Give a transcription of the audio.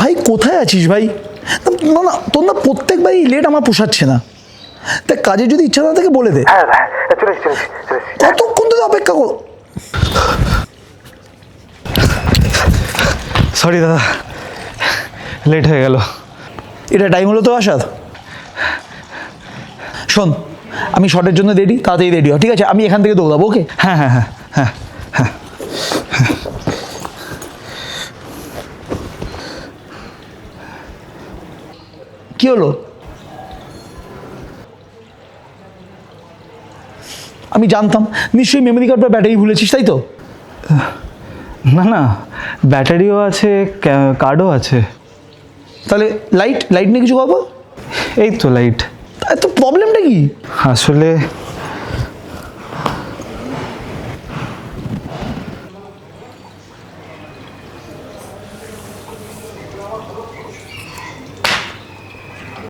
ভাই কোথায় আছিস ভাই? না না, তোর না প্রত্যেকবারই লেট আমার পোষাচ্ছে না। তা কাজে যদি ইচ্ছা না থাকে বলে দে। হ্যাঁ হ্যাঁ চলে এসছি। কতক্ষণ ধরে অপেক্ষা কর। সরি দাদা, লেট হয়ে গেল। এটা টাইম হলো তো আসার? শোন, আমি শটের জন্য রেডি, তাড়াতাড়ি রেডি হ, ঠিক আছে? আমি এখান থেকে দৌড়াবো, ওকে? হ্যাঁ হ্যাঁ হ্যাঁ হ্যাঁ হ্যাঁ। কি হলো? আমি জানতাম নিশ্চয়ই মেমোরি কার্ড বা ব্যাটারি ভুলেছিস, তাই তো? না না, ব্যাটারিও আছে, কার্ডও আছে। তাহলে লাইট লাইট নিয়ে কিছু পাবো? এই তো লাইট। তো প্রবলেমটা কি? আসলে